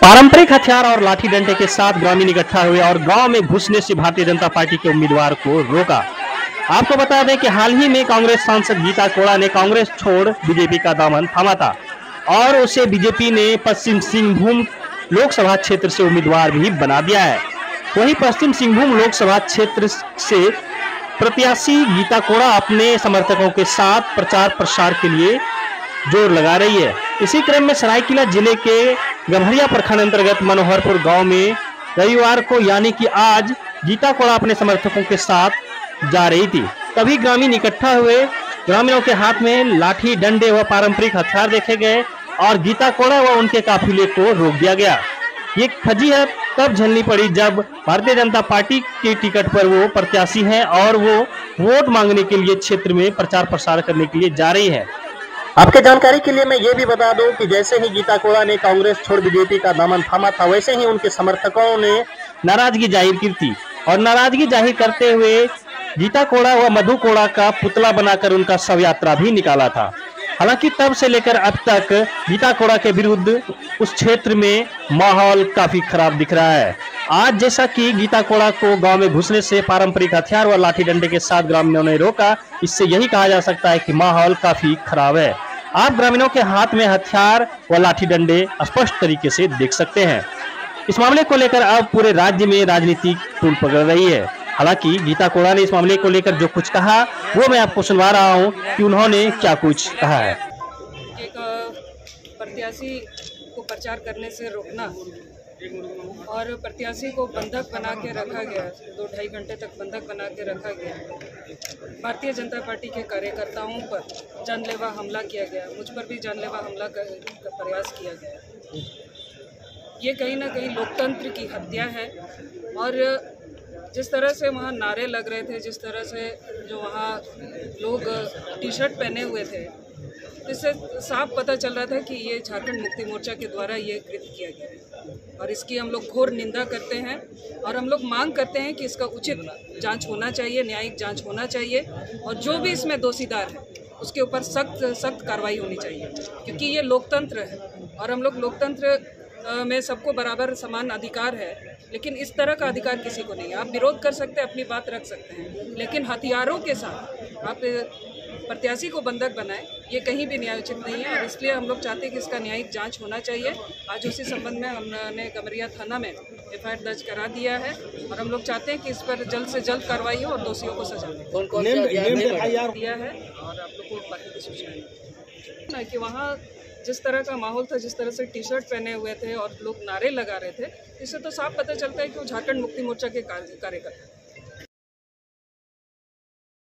पारंपरिक हथियार और लाठी डंडे के साथ ग्रामीण इकट्ठा हुए और गांव में घुसने से भारतीय जनता पार्टी के उम्मीदवार को रोका। आपको बता दें कि हाल ही में कांग्रेस सांसद गीता कोड़ा ने कांग्रेस छोड़ बीजेपी का दामन थामा था और उसे बीजेपी ने पश्चिम सिंहभूम लोकसभा क्षेत्र से उम्मीदवार भी बना दिया है। वहीं पश्चिम सिंहभूम लोकसभा क्षेत्र से प्रत्याशी गीता कोड़ा अपने समर्थकों के साथ प्रचार प्रसार के लिए जोर लगा रही है। इसी क्रम में सरायकेला जिले के गम्हरिया प्रखंड अंतर्गत मनोहरपुर गांव में रविवार को यानी कि आज गीता कोड़ा अपने समर्थकों के साथ जा रही थी। तभी ग्रामीण इकट्ठा हुए। ग्रामीणों के हाथ में लाठी डंडे व पारंपरिक हथियार देखे गए और गीता कोड़ा व उनके काफिले को रोक दिया गया। ये फजीहत तब झेलनी पड़ी जब भारतीय जनता पार्टी के टिकट पर वो प्रत्याशी हैं और वो वोट मांगने के लिए क्षेत्र में प्रचार प्रसार करने के लिए जा रही है। आपके जानकारी के लिए मैं ये भी बता दूं कि जैसे ही गीता कोड़ा ने कांग्रेस छोड़ बीजेपी का दामन थामा था, वैसे ही उनके समर्थकों ने नाराजगी जाहिर की थी और नाराजगी जाहिर करते हुए गीता कोड़ा व मधु कोड़ा का पुतला बनाकर उनका शव यात्रा भी निकाला था। हालांकि तब से लेकर अब तक गीता कोड़ा के विरुद्ध उस क्षेत्र में माहौल काफी खराब दिख रहा है। आज जैसा कि गीता कोड़ा को गांव में घुसने से पारंपरिक हथियार व लाठी डंडे के साथ ग्रामीणों ने रोका, इससे यही कहा जा सकता है कि माहौल काफी खराब है। आप ग्रामीणों के हाथ में हथियार व लाठी डंडे स्पष्ट तरीके से देख सकते हैं। इस मामले को लेकर अब पूरे राज्य में राजनीति तूल पकड़ रही है। हालांकि गीता कोड़ा ने इस मामले को लेकर जो कुछ कहा वो मैं आपको सुनवा रहा हूं कि उन्होंने क्या कुछ कहा है। एक प्रत्याशी को प्रचार करने से रोकना और प्रत्याशी को बंधक बना के रखा गया, 2-2.5 घंटे तक बंधक बना के रखा गया। भारतीय जनता पार्टी के कार्यकर्ताओं पर जानलेवा हमला किया गया, मुझ पर भी जानलेवा हमला का प्रयास किया गया। ये कहीं ना कहीं लोकतंत्र की हत्या है। और जिस तरह से वहाँ नारे लग रहे थे, जिस तरह से जो वहाँ लोग टी शर्ट पहने हुए थे, इससे साफ पता चल रहा था कि ये झारखंड मुक्ति मोर्चा के द्वारा ये कृत्य किया गया है और इसकी हम लोग घोर निंदा करते हैं और हम लोग मांग करते हैं कि इसका उचित जांच होना चाहिए, न्यायिक जांच होना चाहिए और जो भी इसमें दोषीदार है उसके ऊपर सख्त कार्रवाई होनी चाहिए, क्योंकि ये लोकतंत्र है और हम लोग लोकतंत्र में सबको बराबर समान अधिकार है। लेकिन इस तरह का अधिकार किसी को नहीं है। आप विरोध कर सकते हैं, अपनी बात रख सकते हैं, लेकिन हथियारों के साथ आप प्रत्याशी को बंधक बनाएं, ये कहीं भी न्यायोचित नहीं है। और इसलिए हम लोग चाहते हैं कि इसका न्यायिक जांच होना चाहिए। आज उसी संबंध में हमने गम्हरिया थाना में FIR दर्ज करा दिया है और हम लोग चाहते हैं कि इस पर जल्द से जल्द कार्रवाई हो और दोषियों को सजा दिया है। और आप लोग को बाकी की सूचना कि वहाँ जिस तरह का माहौल था, जिस तरह से टी शर्ट पहने हुए थे और लोग नारे लगा रहे थे, इससे तो साफ पता चलता है कि वो झारखंड मुक्ति मोर्चा के कार्यकर्ता।